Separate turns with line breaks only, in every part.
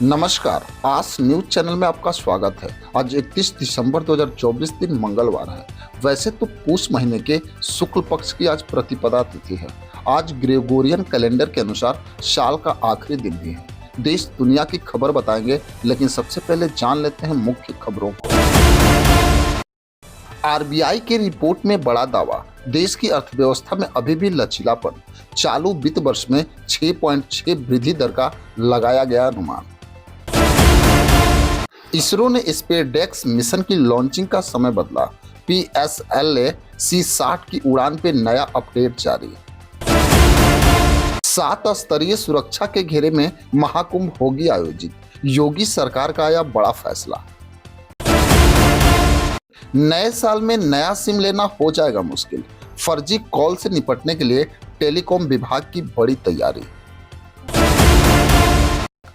नमस्कार, आज news channel में आपका स्वागत है। आज 31 दिसंबर 2024 दिन मंगलवार है। वैसे तो पूष महीने के शुक्ल पक्ष की आज प्रतिपदा तिथि है। आज ग्रेगोरियन कैलेंडर के अनुसार साल का आखिरी दिन भी है। देश दुनिया की खबर बताएंगे, लेकिन सबसे पहले जान लेते हैं मुख्य खबरों को। आरबीआई की रिपोर्ट में बड़ा दावा, देश की अर्थव्यवस्था में अभी भी लचीलापन। चालू वित्त वर्ष में 6.6 वृद्धि दर का लगाया गया अनुमान। इसरो ने स्पेसडेक्स मिशन की लॉन्चिंग का समय बदला। PSLV C-60 की उड़ान पे नया अपडेट जारी। 7 स्तरीय सुरक्षा के घेरे में महाकुंभ होगी आयोजित, योगी सरकार का आया बड़ा फैसला। नए साल में नया सिम लेना हो जाएगा मुश्किल, फर्जी कॉल से निपटने के लिए टेलीकॉम विभाग की बड़ी तैयारी।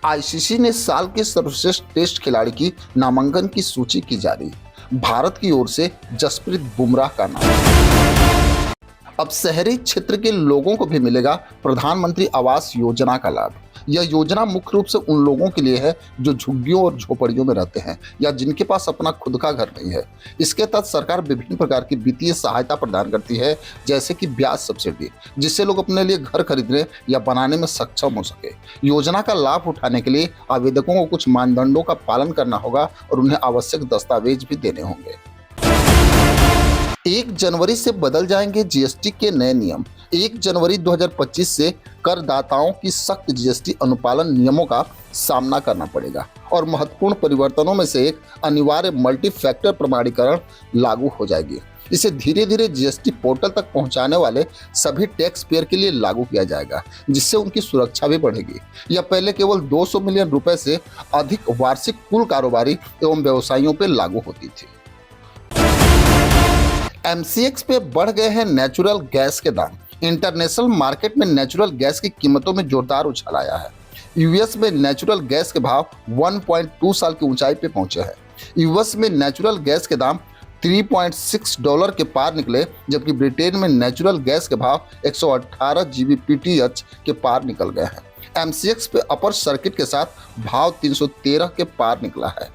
आईसीसी ने साल के सर्वश्रेष्ठ टेस्ट खिलाड़ी की नामांकन की सूची की जारी। भारत की ओर से जसप्रीत बुमराह का नाम। अब शहरी क्षेत्र के लोगों को भी मिलेगा प्रधानमंत्री आवास योजना का लाभ। यह योजना मुख्य रूप से उन लोगों के लिए है जो झुग्गियों और झोपड़ियों में रहते हैं या जिनके पास अपना खुद का घर नहीं है। इसके तहत सरकार विभिन्न प्रकार की वित्तीय सहायता प्रदान करती है, जैसे कि ब्याज सब्सिडी, जिससे लोग अपने लिए घर खरीदने या बनाने में सक्षम हो सके। योजना का लाभ उठाने के लिए आवेदकों को कुछ मानदंडों का पालन करना होगा और उन्हें आवश्यक दस्तावेज भी देने होंगे। 1 जनवरी से बदल जाएंगे जीएसटी के नए नियम। 1 जनवरी 2025 से करदाताओं की सख्त जीएसटी अनुपालन नियमों का सामना करना पड़ेगा और महत्वपूर्ण परिवर्तनों में से एक अनिवार्य मल्टी फैक्टर प्रमाणीकरण लागू हो जाएगी। इसे धीरे धीरे जीएसटी पोर्टल तक पहुंचाने वाले सभी टैक्स पेयर के लिए लागू किया जाएगा, जिससे उनकी सुरक्षा भी बढ़ेगी। यह पहले केवल 200 मिलियन रुपए से अधिक वार्षिक कुल कारोबारी एवं व्यवसायियों पर लागू होती थी। MCX पे बढ़ गए हैं नेचुरल गैस के दाम। इंटरनेशनल मार्केट में नेचुरल गैस की कीमतों में जोरदार उछाल आया है। यूएस में नेचुरल गैस के भाव 1.2 साल की ऊंचाई पे पहुंचे हैं। यूएस में नेचुरल गैस के दाम $3.6 के पार निकले, जबकि ब्रिटेन में नेचुरल गैस के भाव 118 GBPTH के पार निकल गए हैं। MCX पे अपर सर्किट के साथ भाव 313 के पार निकला है।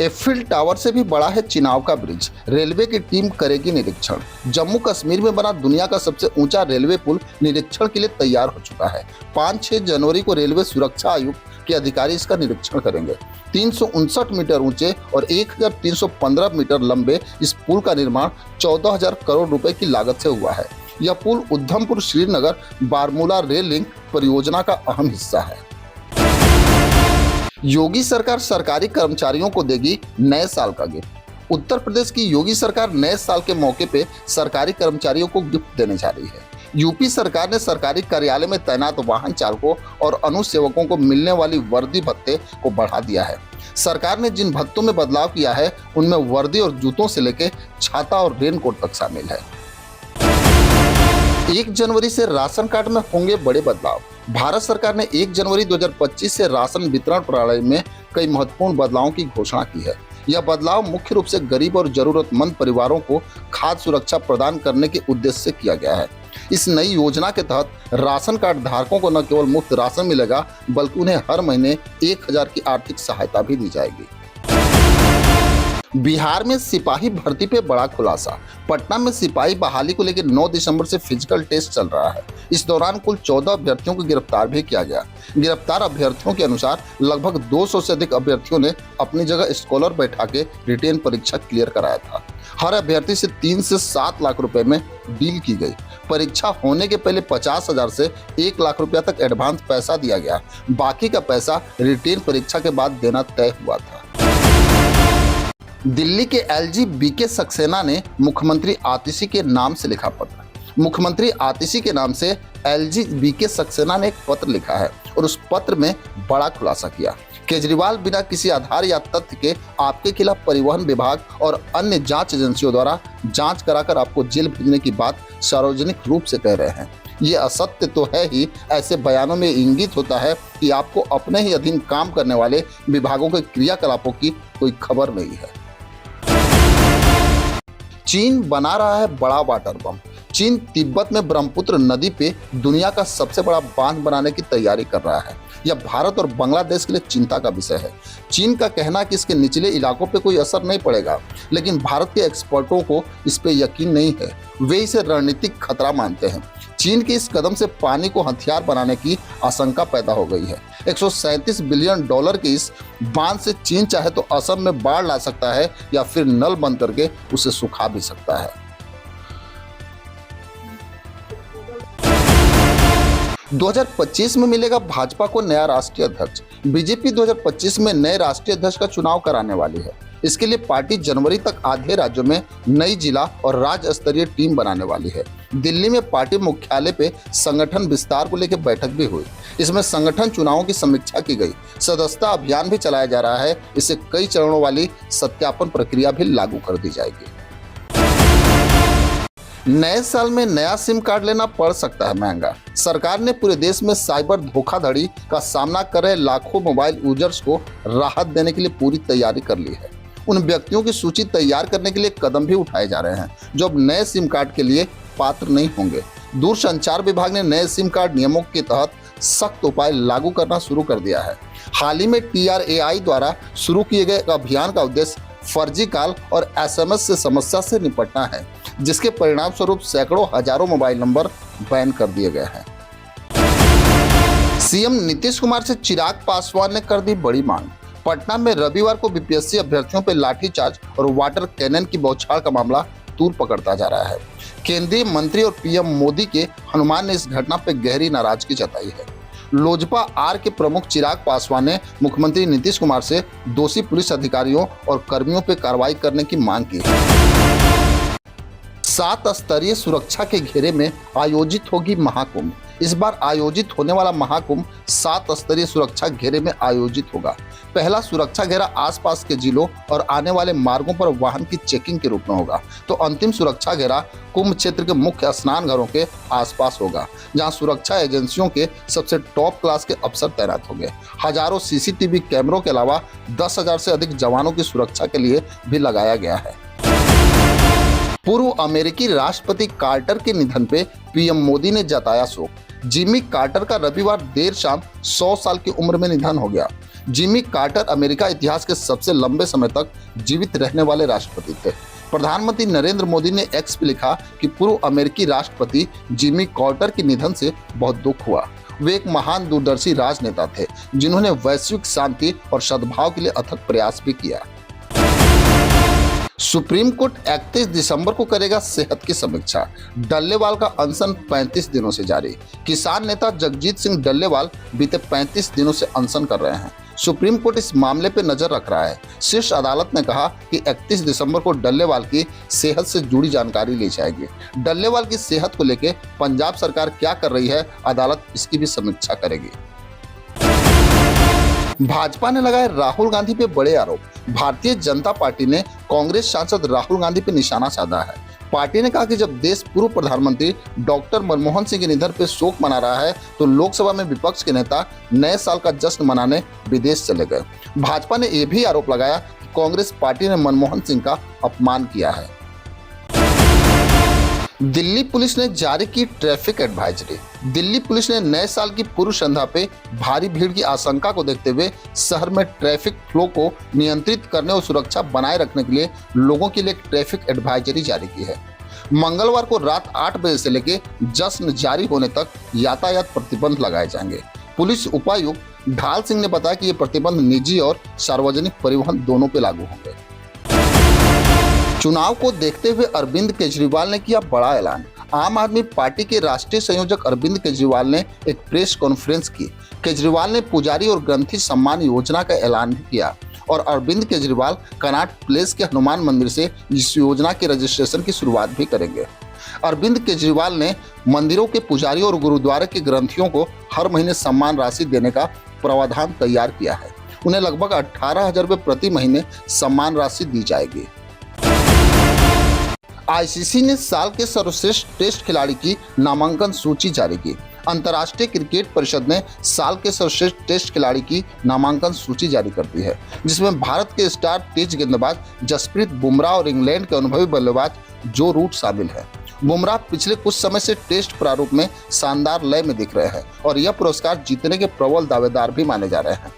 एफिल टावर से भी बड़ा है चिनाव का ब्रिज, रेलवे की टीम करेगी निरीक्षण। जम्मू कश्मीर में बना दुनिया का सबसे ऊंचा रेलवे पुल निरीक्षण के लिए तैयार हो चुका है। 5-6 जनवरी को रेलवे सुरक्षा आयुक्त के अधिकारी इसका निरीक्षण करेंगे। 359 मीटर ऊंचे और 1315 मीटर लंबे इस पुल का निर्माण 14,000 करोड़ रुपए की लागत से हुआ है। यह पुल उधमपुर श्रीनगर बारमूला रेल लिंक परियोजना का अहम हिस्सा है। योगी सरकार सरकारी कर्मचारियों को देगी नए साल का गिफ्ट। उत्तर प्रदेश की योगी सरकार नए साल के मौके पे सरकारी कर्मचारियों को गिफ्ट देने जा रही है। यूपी सरकार ने सरकारी कार्यालय में तैनात वाहन चालकों और अनुसेवकों को मिलने वाली वर्दी भत्ते को बढ़ा दिया है। सरकार ने जिन भत्तों में बदलाव किया है उनमें वर्दी और जूतों से लेकर छाता और रेनकोट तक शामिल है। 1 जनवरी से राशन कार्ड में होंगे बड़े बदलाव। भारत सरकार ने 1 जनवरी 2025 से राशन वितरण प्रणाली में कई महत्वपूर्ण बदलावों की घोषणा की है। यह बदलाव मुख्य रूप से गरीब और जरूरतमंद परिवारों को खाद्य सुरक्षा प्रदान करने के उद्देश्य से किया गया है। इस नई योजना के तहत राशन कार्ड धारकों को न केवल मुफ्त राशन मिलेगा, बल्कि उन्हें हर महीने 1,000 की आर्थिक सहायता भी दी जाएगी। बिहार में सिपाही भर्ती पे बड़ा खुलासा। पटना में सिपाही बहाली को लेकर 9 दिसंबर से फिजिकल टेस्ट चल रहा है। इस दौरान कुल 14 अभ्यर्थियों को गिरफ्तार भी किया गया। गिरफ्तार अभ्यर्थियों के अनुसार लगभग 200 से अधिक अभ्यर्थियों ने अपनी जगह स्कॉलर बैठा के रिटेन परीक्षा क्लियर कराया था। हर अभ्यर्थी से 3 से 7 लाख रुपए में डील की गई। परीक्षा होने के पहले 50,000 से 1 लाख रुपया तक एडवांस पैसा दिया गया। बाकी का पैसा रिटेन परीक्षा के बाद देना तय हुआ था। दिल्ली के LG BK सक्सेना ने मुख्यमंत्री आतिशी के नाम से लिखा पत्र। मुख्यमंत्री आतिशी के नाम से LG BK सक्सेना ने एक पत्र लिखा है और उस पत्र में बड़ा खुलासा किया। केजरीवाल बिना किसी आधार या तथ्य के आपके खिलाफ परिवहन विभाग और अन्य जांच एजेंसियों द्वारा जांच कराकर आपको जेल भेजने की बात सार्वजनिक रूप से कह रहे हैं। ये असत्य तो है ही, ऐसे बयानों में इंगित होता है कि आपको अपने ही अधीन काम करने वाले विभागों के क्रियाकलापों की कोई खबर नहीं है। चीन बना रहा है बड़ा वाटर बम। चीन तिब्बत में ब्रह्मपुत्र नदी पे दुनिया का सबसे बड़ा बांध बनाने की तैयारी कर रहा है। यह भारत और बांग्लादेश के लिए चिंता का विषय है। चीन का कहना कि इसके निचले इलाकों पर कोई असर नहीं पड़ेगा, लेकिन भारत के एक्सपर्टों को इस पर यकीन नहीं है। वे इसे रणनीतिक खतरा मानते हैं। चीन के इस कदम से पानी को हथियार बनाने की आशंका पैदा हो गई है। 137 बिलियन डॉलर के इस बांध से चीन चाहे तो असम में बाढ़ ला सकता है या फिर नल बंद करके उसे सुखा भी सकता है। 2025 में मिलेगा भाजपा को नया राष्ट्रीय अध्यक्ष। बीजेपी 2025 में नए राष्ट्रीय अध्यक्ष का चुनाव कराने वाली है। इसके लिए पार्टी जनवरी तक आधे राज्यों में नई जिला और राज्य स्तरीय टीम बनाने वाली है। दिल्ली में पार्टी मुख्यालय पे संगठन विस्तार को लेकर बैठक भी हुई। इसमें संगठन चुनावों की समीक्षा की गई। सदस्यता अभियान भी चलाया जा रहा है। इससे कई चरणों वाली सत्यापन प्रक्रिया भी लागू कर दी जाएगी। नए साल में नया सिम कार्ड लेना पड़ सकता है महंगा। सरकार ने पूरे देश में साइबर धोखाधड़ी का सामना कर रहे लाखों मोबाइल यूजर्स को राहत देने के लिए पूरी तैयारी कर ली है। उन व्यक्तियों की सूची तैयार करने के लिए कदम भी उठाए जा रहे हैं जो अब नए सिम कार्ड के लिए पात्र नहीं होंगे। दूरसंचार विभाग ने नए सिम कार्ड नियमों के तहत सख्त उपाय लागू करना शुरू कर दिया है। हाल ही में TRAI द्वारा शुरू किए गए अभियान का उद्देश्य फर्जी कॉल और SMS से समस्या से निपटना है, जिसके परिणाम स्वरूप सैकड़ों हजारों मोबाइल नंबर बैन कर दिए गए हैं। सीएम नीतीश कुमार से चिराग पासवान ने कर दी बड़ी मांग। पटना में रविवार को बीपीएससी अभ्यर्थियों पर लाठीचार्ज और वाटर कैनन की बौछार का मामला तूल पकड़ता जा रहा है। केंद्रीय मंत्री और PM मोदी के हनुमान ने इस घटना पर गहरी नाराजगी जताई है। लोजपा आर के प्रमुख चिराग पासवान ने मुख्यमंत्री नीतीश कुमार से दोषी पुलिस अधिकारियों और कर्मियों पर कार्रवाई करने की मांग की है। 7 स्तरीय सुरक्षा के घेरे में आयोजित होगी महाकुंभ। इस बार आयोजित होने वाला महाकुंभ 7 स्तरीय सुरक्षा घेरे में आयोजित होगा। पहला सुरक्षा घेरा आसपास के जिलों और आने वाले मार्गों पर वाहन की चेकिंग के रूप में होगा, तो अंतिम सुरक्षा घेरा कुंभ क्षेत्र के मुख्य स्नान घरों के आसपास होगा, जहां सुरक्षा एजेंसियों के सबसे टॉप क्लास के अफसर तैनात होंगे। हजारों CCTV कैमरों के अलावा 10,000 से अधिक जवानों की सुरक्षा के लिए भी लगाया गया है। पूर्व अमेरिकी राष्ट्रपति कार्टर के निधन पे PM मोदी ने जताया शोक। जिमी कार्टर का रविवार देर शाम 100 साल की उम्र में निधन हो गया। जिमी कार्टर अमेरिका इतिहास के सबसे लंबे समय तक जीवित रहने वाले राष्ट्रपति थे। प्रधानमंत्री नरेंद्र मोदी ने X पे लिखा कि पूर्व अमेरिकी राष्ट्रपति जिमी कार्टर के निधन से बहुत दुख हुआ। वे एक महान दूरदर्शी राजनेता थे जिन्होंने वैश्विक शांति और सद्भाव के लिए अथक प्रयास भी किया। सुप्रीम कोर्ट 31 दिसंबर को करेगा सेहत की समीक्षा। डल्लेवाल का अनशन 35 दिनों से जारी। किसान नेता जगजीत सिंह डल्लेवाल बीते 35 दिनों से अनशन कर रहे हैं। सुप्रीम कोर्ट इस मामले पर नजर रख रहा है। शीर्ष अदालत ने कहा कि 31 दिसंबर को डल्लेवाल की सेहत से जुड़ी जानकारी ली जाएगी। डल्लेवाल की सेहत को लेकर पंजाब सरकार क्या कर रही है, अदालत इसकी भी समीक्षा करेगी। भाजपा ने लगाए राहुल गांधी पे बड़े आरोप। भारतीय जनता पार्टी ने कांग्रेस सांसद राहुल गांधी पे निशाना साधा है। पार्टी ने कहा कि जब देश पूर्व प्रधानमंत्री डॉक्टर मनमोहन सिंह के निधन पर शोक मना रहा है, तो लोकसभा में विपक्ष के नेता नए साल का जश्न मनाने विदेश चले गए। भाजपा ने यह भी आरोप लगाया कि कांग्रेस पार्टी ने मनमोहन सिंह का अपमान किया है। दिल्ली पुलिस ने जारी की ट्रैफिक एडवाइजरी। दिल्ली पुलिस ने नए साल की पूर्व संध्या पे भारी भीड़ की आशंका को देखते हुए शहर में ट्रैफिक फ्लो को नियंत्रित करने और सुरक्षा बनाए रखने के लिए लोगों के लिए ट्रैफिक एडवाइजरी जारी की है। मंगलवार को रात 8 बजे से लेकर जश्न जारी होने तक यातायात प्रतिबंध लगाए जाएंगे। पुलिस उपायुक्त ढाल सिंह ने बताया कि ये प्रतिबंध निजी और सार्वजनिक परिवहन दोनों पे लागू होंगे। चुनाव को देखते हुए अरविंद केजरीवाल ने किया बड़ा ऐलान। आम आदमी पार्टी के राष्ट्रीय संयोजक अरविंद केजरीवाल ने एक प्रेस कॉन्फ्रेंस की। केजरीवाल ने पुजारी और ग्रंथी सम्मान योजना का ऐलान भी किया और अरविंद केजरीवाल कनॉट प्लेस के हनुमान मंदिर से इस योजना के रजिस्ट्रेशन की शुरुआत भी करेंगे। अरविंद केजरीवाल ने मंदिरों के पुजारी और गुरुद्वारे के ग्रंथियों को हर महीने सम्मान राशि देने का प्रावधान तैयार किया है। उन्हें लगभग 18,000 रुपये प्रति महीने सम्मान राशि दी जाएगी। ICC ने साल के सर्वश्रेष्ठ टेस्ट खिलाड़ी की नामांकन सूची जारी की। अंतर्राष्ट्रीय क्रिकेट परिषद ने साल के सर्वश्रेष्ठ टेस्ट खिलाड़ी की नामांकन सूची जारी कर दी है, जिसमें भारत के स्टार तेज गेंदबाज जसप्रीत बुमराह और इंग्लैंड के अनुभवी बल्लेबाज जो रूट शामिल है। बुमराह पिछले कुछ समय से टेस्ट प्रारूप में शानदार लय में दिख रहे हैं और यह पुरस्कार जीतने के प्रबल दावेदार भी माने जा रहे हैं।